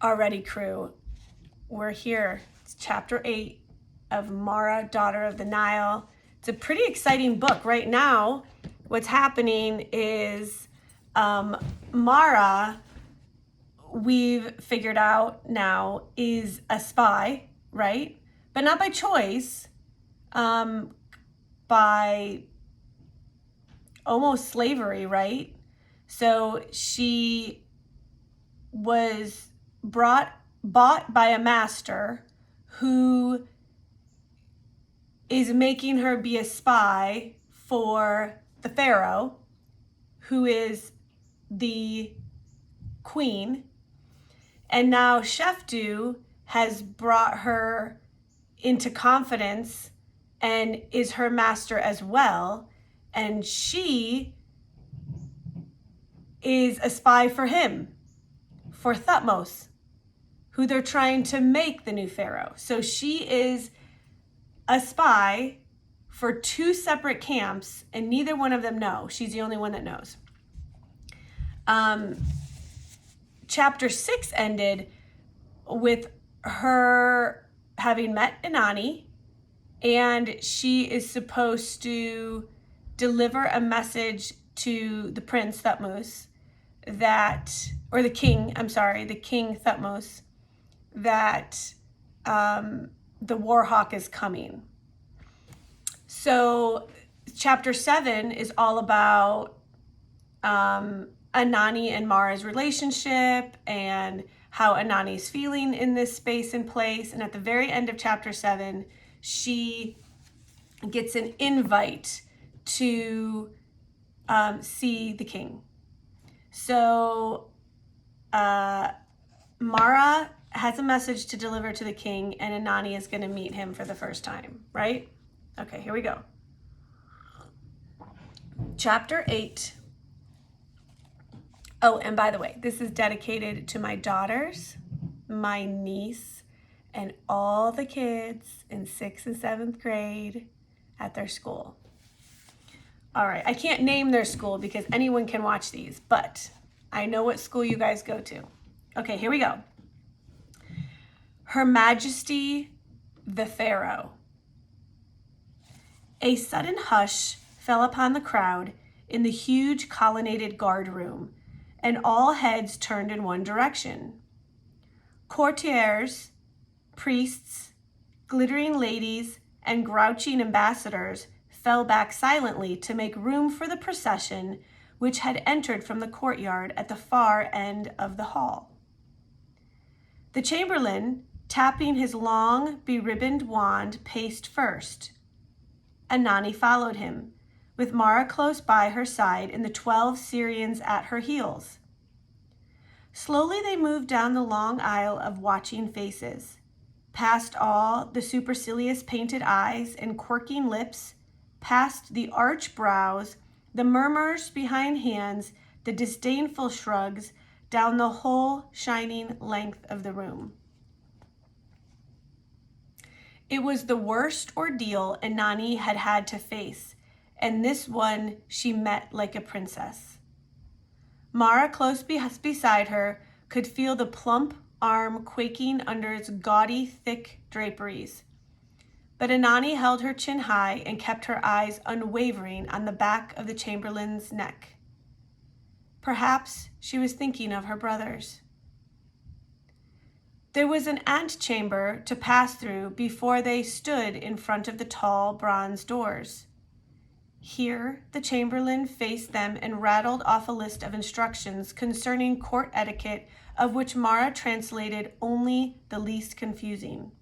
Alrighty, crew, we're here. It's chapter 8 of Mara, Daughter of the Nile. It's a pretty exciting book. Right now, what's happening is Mara, we've figured out now, is a spy, right? But not by choice, by almost slavery, right? So she was bought by a master who is making her be a spy for the Pharaoh, who is the queen. And now Sheftu has brought her into confidence and is her master as well. And she is a spy for him, for Thutmose, who they're trying to make the new Pharaoh. So she is a spy for two separate camps, and neither one of them know. She's the only one that knows. Chapter 6 ended with her having met Inanni, and she is supposed to deliver a message to the prince Thutmose the king Thutmose, that the Warhawk is coming. So chapter 7 is all about Inanni and Mara's relationship and how Inanni's feeling in this space and place. And at the very end of chapter 7, she gets an invite to see the king. So Mara has a message to deliver to the king, and Inanni is going to meet him for the first time, right? Okay, here we go. Chapter 8. Oh, and by the way, this is dedicated to my daughters, my niece, and all the kids in 6th and 7th grade at their school. All right, I can't name their school because anyone can watch these, but I know what school you guys go to. Okay, here we go. Her Majesty the Pharaoh. A sudden hush fell upon the crowd in the huge colonnaded guard room, and all heads turned in one direction. Courtiers, priests, glittering ladies, and grouching ambassadors fell back silently to make room for the procession, which had entered from the courtyard at the far end of the hall. The chamberlain, tapping his long, beribboned wand, paced first. Inanni followed him, with Mara close by her side and the 12 Syrians at her heels. Slowly they moved down the long aisle of watching faces, past all the supercilious painted eyes and quirking lips, past the arched brows, the murmurs behind hands, the disdainful shrugs, down the whole shining length of the room. It was the worst ordeal Inanni had had to face, and this one she met like a princess. Mara, close beside her, could feel the plump arm quaking under its gaudy, thick draperies. But Inanni held her chin high and kept her eyes unwavering on the back of the chamberlain's neck. Perhaps she was thinking of her brothers. There was an antechamber to pass through before they stood in front of the tall bronze doors. Here, the chamberlain faced them and rattled off a list of instructions concerning court etiquette, of which Mara translated only the least confusing.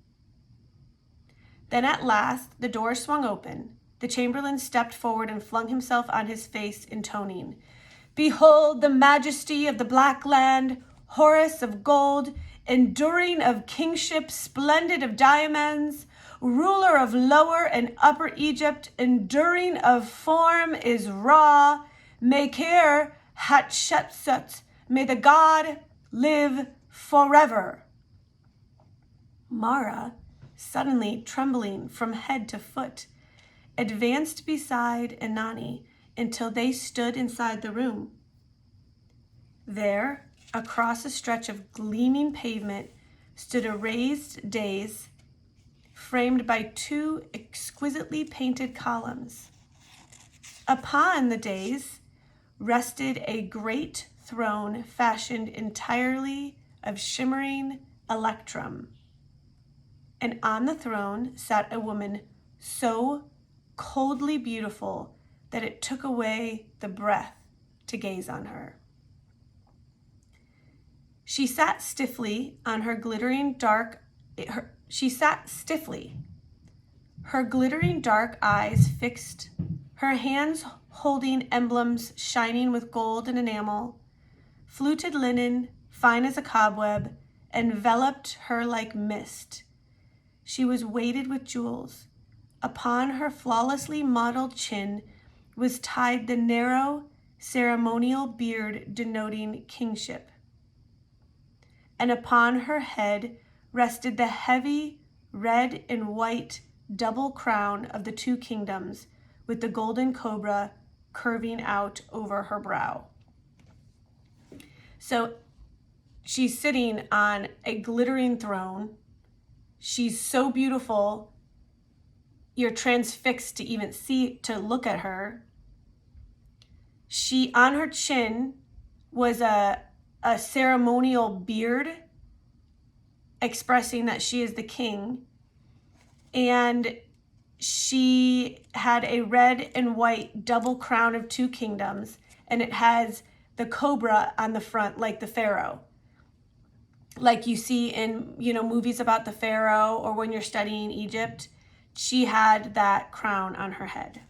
Then at last, the door swung open. The chamberlain stepped forward and flung himself on his face, intoning, "Behold the majesty of the Black Land, Horus of gold, enduring of kingship, splendid of diamonds, ruler of Lower and Upper Egypt, enduring of form is Ra, Maker Hatshepsut, may the god live forever." Mara, suddenly trembling from head to foot, advanced beside Inanni until they stood inside the room. There, Across a stretch of gleaming pavement stood a raised dais framed by two exquisitely painted columns. Upon the dais rested a great throne fashioned entirely of shimmering electrum. And on the throne sat a woman so coldly beautiful that it took away the breath to gaze on her. She sat stiffly, her glittering dark eyes fixed, her hands holding emblems shining with gold and enamel. Fluted linen, fine as a cobweb, enveloped her like mist. She was weighted with jewels. Upon her flawlessly modeled chin was tied the narrow, ceremonial beard denoting kingship. And upon her head rested the heavy red and white double crown of the two kingdoms, with the golden cobra curving out over her brow. So she's sitting on a glittering throne. She's so beautiful, you're transfixed to even to look at her. She, on her chin, was a ceremonial beard expressing that she is the king. And she had a red and white double crown of two kingdoms, and it has the cobra on the front, like the Pharaoh. Like you see in, movies about the Pharaoh, or when you're studying Egypt, she had that crown on her head.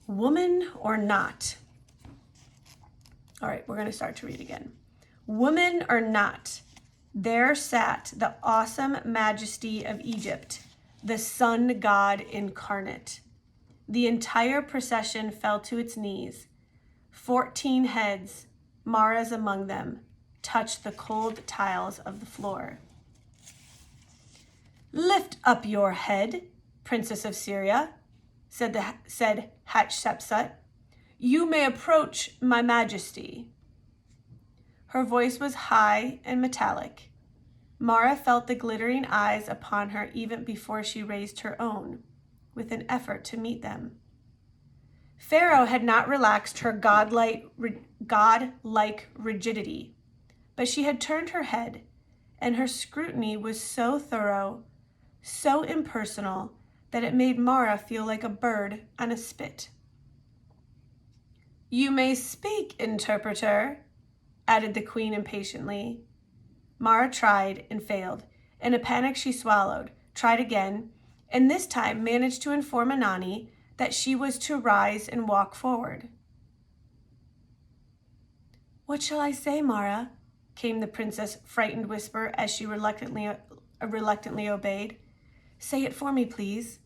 Woman or not? All right, we're going to start to read again. Woman or not, there sat the awesome majesty of Egypt, the sun god incarnate. The entire procession fell to its knees. 14 heads, Mara's among them, touched the cold tiles of the floor. Lift up your head, Princess of Syria, said Hatshepsut. You may approach my majesty. Her voice was high and metallic. Mara felt the glittering eyes upon her even before she raised her own, with an effort to meet them. Pharaoh had not relaxed her godlike rigidity, but she had turned her head, and her scrutiny was so thorough, so impersonal, that it made Mara feel like a bird on a spit. You may speak, interpreter, added the queen impatiently. Mara tried and failed. In a panic, she swallowed, tried again, and this time managed to inform Anani that she was to rise and walk forward. What shall I say, Mara? Came the princess' frightened whisper as she reluctantly obeyed. Say it for me, please.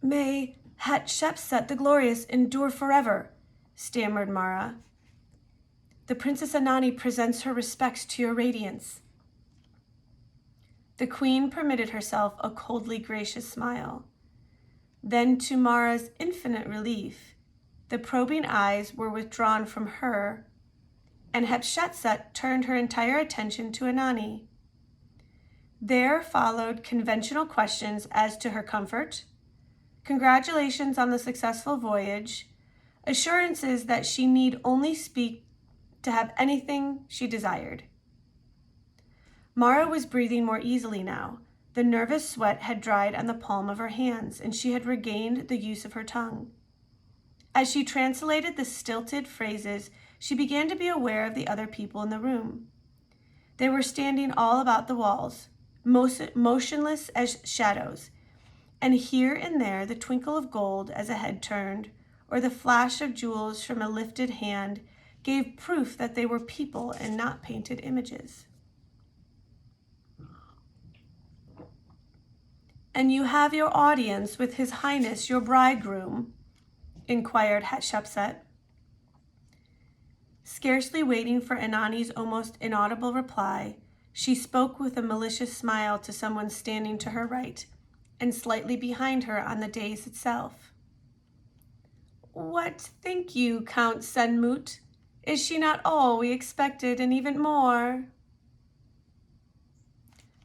May Hatshepsut the Glorious endure forever, stammered Mara. The Princess Anani presents her respects to your radiance. The queen permitted herself a coldly gracious smile. Then, to Mara's infinite relief, the probing eyes were withdrawn from her, and Hatshepsut turned her entire attention to Anani. There followed conventional questions as to her comfort, congratulations on the successful voyage, assurances that she need only speak to have anything she desired. Mara was breathing more easily now. The nervous sweat had dried on the palm of her hands, and she had regained the use of her tongue. As she translated the stilted phrases, she began to be aware of the other people in the room. They were standing all about the walls, motionless as shadows, and here and there the twinkle of gold as a head turned, or the flash of jewels from a lifted hand gave proof that they were people and not painted images. And you have your audience with His Highness, your bridegroom, inquired Hatshepsut. Scarcely waiting for Anani's almost inaudible reply, she spoke with a malicious smile to someone standing to her right and slightly behind her on the dais itself. What think you, Count Senmut? Is she not all we expected and even more?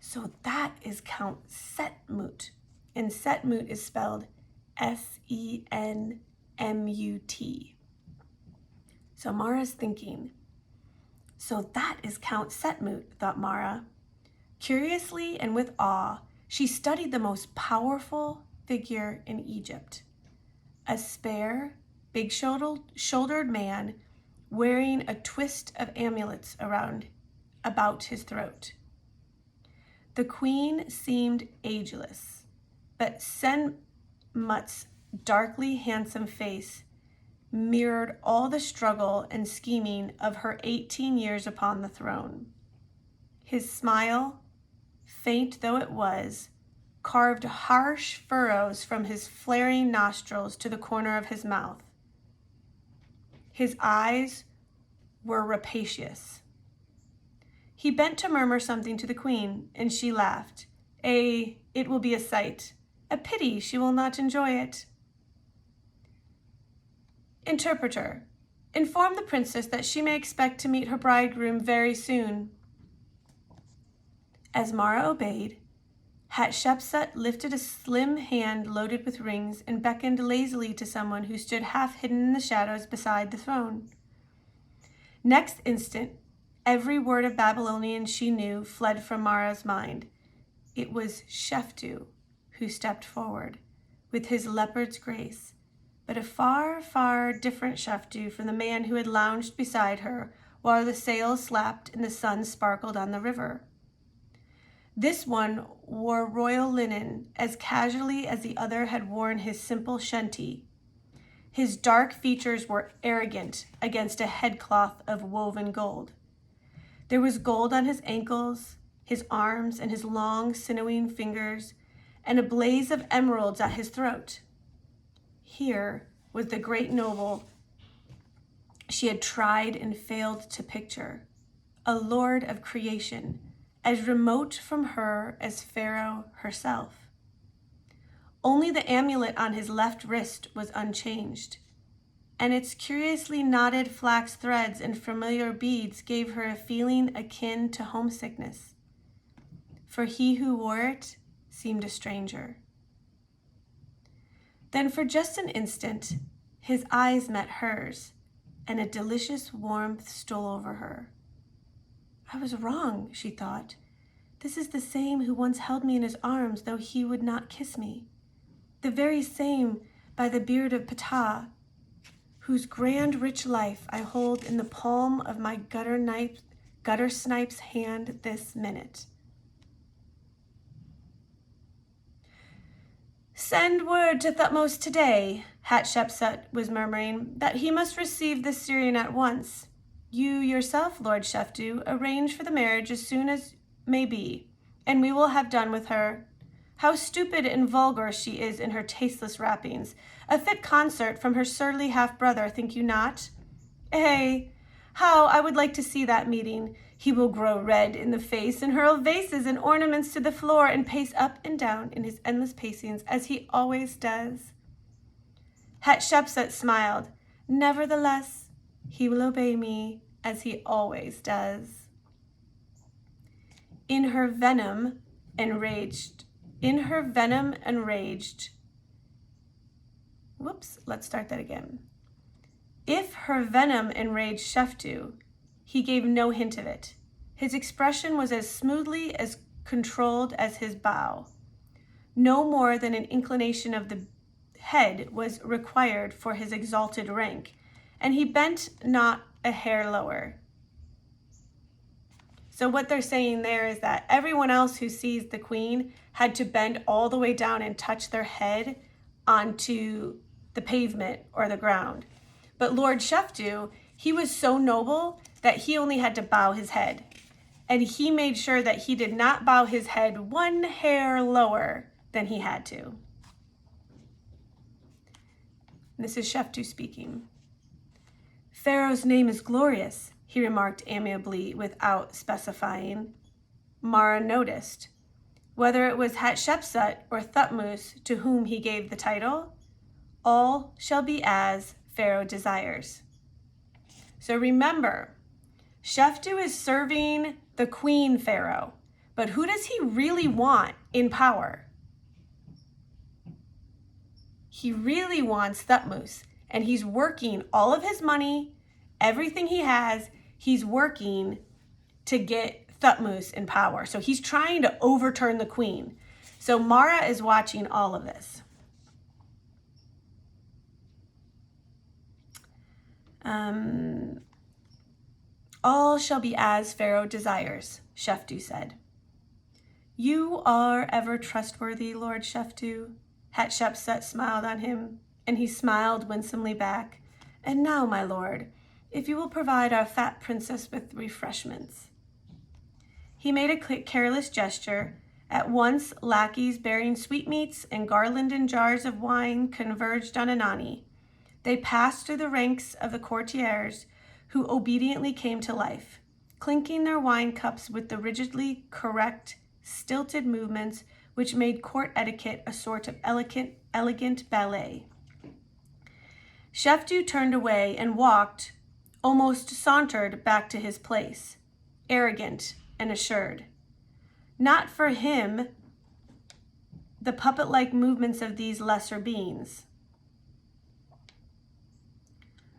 So that is Count Setmut, and Setmut is spelled Senmut. So Mara's thinking, so that is Count Setmut, thought Mara. Curiously and with awe, she studied the most powerful figure in Egypt. A spare, big-shouldered man wearing a twist of amulets about his throat. The queen seemed ageless, but Senmut's darkly handsome face mirrored all the struggle and scheming of her 18 years upon the throne. His smile, faint though it was, carved harsh furrows from his flaring nostrils to the corner of his mouth. His eyes were rapacious. He bent to murmur something to the queen, and she laughed. It will be a sight. A pity she will not enjoy it. Interpreter, inform the princess that she may expect to meet her bridegroom very soon. As Mara obeyed, Hatshepsut lifted a slim hand loaded with rings and beckoned lazily to someone who stood half hidden in the shadows beside the throne. Next instant, every word of Babylonian she knew fled from Mara's mind. It was Sheftu who stepped forward, with his leopard's grace, but a far, far different Sheftu from the man who had lounged beside her while the sails slapped and the sun sparkled on the river. This one wore royal linen as casually as the other had worn his simple shenty. His dark features were arrogant against a headcloth of woven gold. There was gold on his ankles, his arms, and his long, sinewy fingers, and a blaze of emeralds at his throat. Here was the great noble she had tried and failed to picture, a lord of creation, as remote from her as Pharaoh herself. Only the amulet on his left wrist was unchanged, and its curiously knotted flax threads and familiar beads gave her a feeling akin to homesickness, for he who wore it seemed a stranger. Then for just an instant, his eyes met hers, and a delicious warmth stole over her. I was wrong, she thought. This is the same who once held me in his arms, though he would not kiss me. The very same, by the beard of Ptah, whose grand rich life I hold in the palm of my gutter snipe's hand this minute. Send word to Thutmose today, Hatshepsut was murmuring, that he must receive the Syrian at once. You yourself, Lord Sheftu, arrange for the marriage as soon as may be, and we will have done with her. How stupid and vulgar she is in her tasteless wrappings. A fit consort from her surly half-brother, think you not? How I would like to see that meeting. He will grow red in the face and hurl vases and ornaments to the floor and pace up and down in his endless pacings as he always does. Hatshepsut smiled. Nevertheless, he will obey me as he always does. In her venom enraged. Let's start that again. If her venom enraged Sheftu, he gave no hint of it. His expression was as smoothly as controlled as his bow. No more than an inclination of the head was required for his exalted rank, and he bent not a hair lower. So what they're saying there is that everyone else who sees the queen had to bend all the way down and touch their head onto the pavement or the ground. But Lord Sheftu, he was so noble that he only had to bow his head. And he made sure that he did not bow his head one hair lower than he had to. This is Sheftu speaking. Pharaoh's name is glorious, he remarked amiably without specifying. Mara noticed. Whether it was Hatshepsut or Thutmose to whom he gave the title, all shall be as Pharaoh desires. So remember, Sheftu is serving the queen Pharaoh, but who does he really want in power? He really wants Thutmose, and he's working all of his money, everything he has, he's working to get Thutmose in power. So he's trying to overturn the queen. So Mara is watching all of this. All shall be as Pharaoh desires, Sheftu said. You are ever trustworthy, Lord Sheftu. Hatshepsut smiled on him, and he smiled winsomely back. And now, my lord, if you will provide our fat princess with refreshments. He made a careless gesture. At once, lackeys bearing sweetmeats and garlanded jars of wine converged on Anani. They passed through the ranks of the courtiers, who obediently came to life, clinking their wine cups with the rigidly correct, stilted movements which made court etiquette a sort of elegant ballet. Sheftu turned away and walked, almost sauntered back to his place, arrogant and assured. Not for him the puppet-like movements of these lesser beings.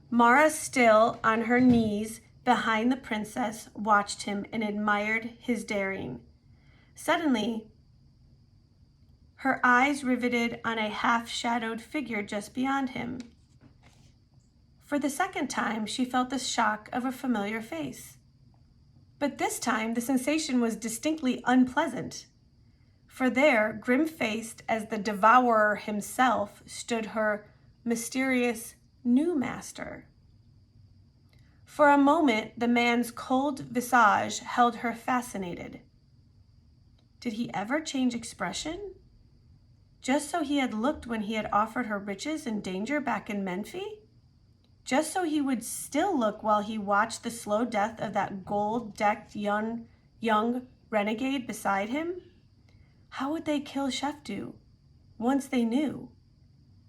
Mara, still on her knees behind the princess, watched him and admired his daring. Suddenly, her eyes riveted on a half-shadowed figure just beyond him. For the second time, she felt the shock of a familiar face. But this time, the sensation was distinctly unpleasant. For there, grim-faced as the devourer himself, stood her mysterious new master. For a moment, the man's cold visage held her fascinated. Did he ever change expression? Just so he had looked when he had offered her riches and danger back in Menphi? Just so he would still look while he watched the slow death of that gold-decked young renegade beside him? How would they kill Sheftu once they knew?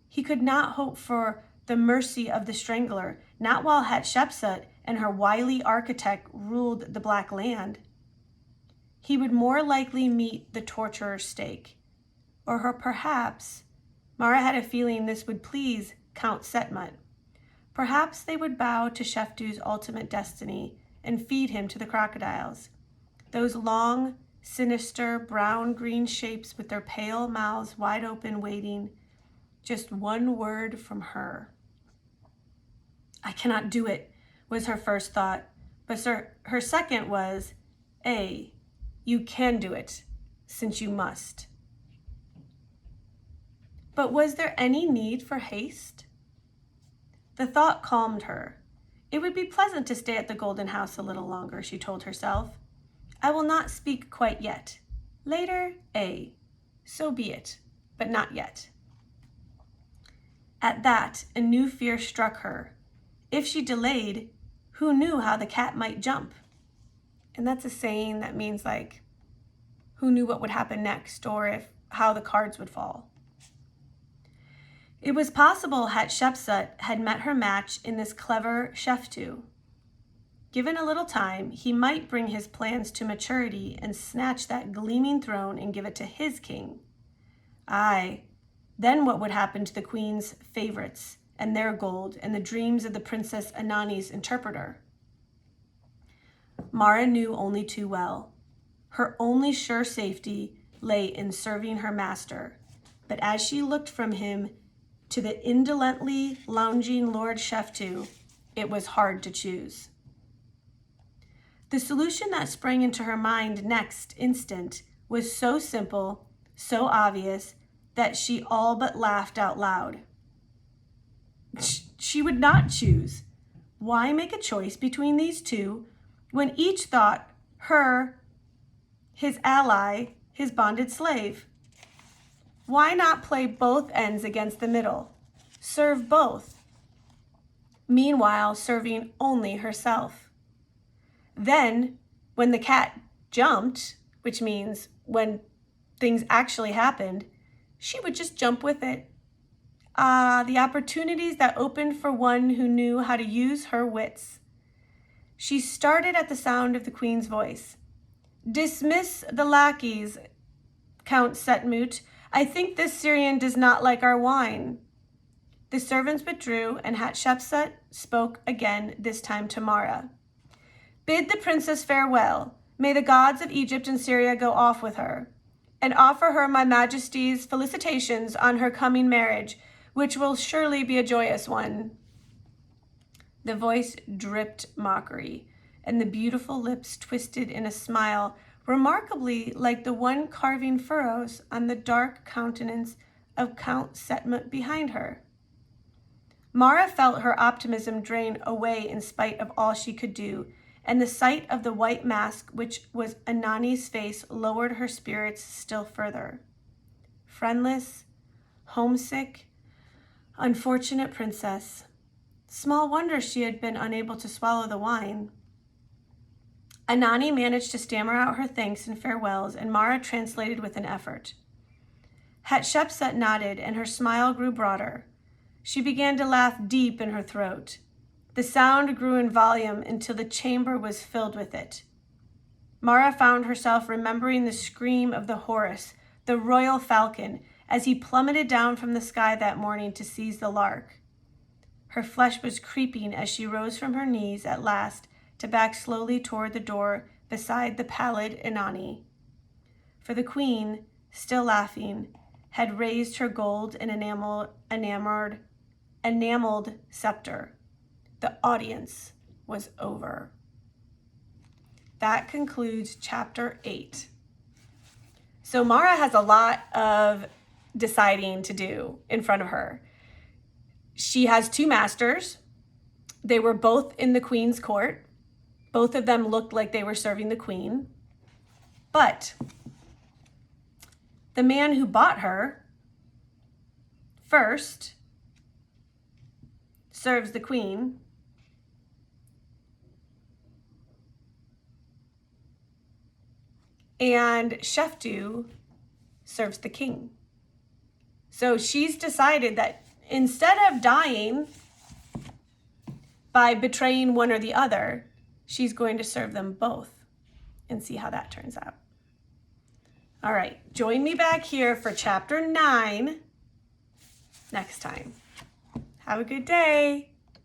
He could not hope for the mercy of the strangler, not while Hatshepsut and her wily architect ruled the Black Land. He would more likely meet the torturer's stake. Or perhaps, Mara had a feeling this would please Count Setmut. Perhaps they would bow to Sheftu's ultimate destiny and feed him to the crocodiles. Those long, sinister, brown-green shapes with their pale mouths wide open, waiting. Just one word from her. I cannot do it, was her first thought. But her second was, you can do it, since you must. But was there any need for haste? The thought calmed her. It would be pleasant to stay at the Golden House a little longer, she told herself. I will not speak quite yet. Later, so be it, but not yet. At that, a new fear struck her. If she delayed, who knew how the cat might jump? And that's a saying that means like, who knew what would happen next, or how the cards would fall. It was possible Hatshepsut had met her match in this clever Sheftu. Given a little time, he might bring his plans to maturity and snatch that gleaming throne and give it to his king. Aye, then what would happen to the queen's favorites and their gold and the dreams of the Princess Anani's interpreter? Mara knew only too well. Her only sure safety lay in serving her master. But as she looked from him to the indolently lounging Lord Sheftu, it was hard to choose. The solution that sprang into her mind next instant was so simple, so obvious, that she all but laughed out loud. She would not choose. Why make a choice between these two when each thought her, his ally, his bonded slave? Why not play both ends against the middle? Serve both. Meanwhile, serving only herself. Then, when the cat jumped, which means when things actually happened, she would just jump with it. Ah, the opportunities that opened for one who knew how to use her wits. She started at the sound of the queen's voice. "Dismiss the lackeys, Count Setmut. I think this Syrian does not like our wine." The servants withdrew, and Hatshepsut spoke again, this time to Mara. "Bid the princess farewell. May the gods of Egypt and Syria go off with her, and offer her my majesty's felicitations on her coming marriage, which will surely be a joyous one." The voice dripped mockery, and the beautiful lips twisted in a smile remarkably like the one carving furrows on the dark countenance of Count Setmut behind her. Mara felt her optimism drain away in spite of all she could do, and the sight of the white mask, which was Anani's face, lowered her spirits still further. Friendless, homesick, unfortunate princess. Small wonder she had been unable to swallow the wine. Anani managed to stammer out her thanks and farewells, and Mara translated with an effort. Hatshepsut nodded, and her smile grew broader. She began to laugh deep in her throat. The sound grew in volume until the chamber was filled with it. Mara found herself remembering the scream of the Horus, the royal falcon, as he plummeted down from the sky that morning to seize the lark. Her flesh was creeping as she rose from her knees at last to back slowly toward the door beside the pallid Anani. For the queen, still laughing, had raised her gold and enameled scepter. The audience was over. That concludes chapter 8. So Mara has a lot of deciding to do in front of her. She has two masters. They were both in the queen's court. Both of them looked like they were serving the queen. But the man who bought her first serves the queen, and Sheftu serves the king. So she's decided that instead of dying by betraying one or the other, she's going to serve them both and see how that turns out. All right, join me back here for chapter 9 next time. Have a good day.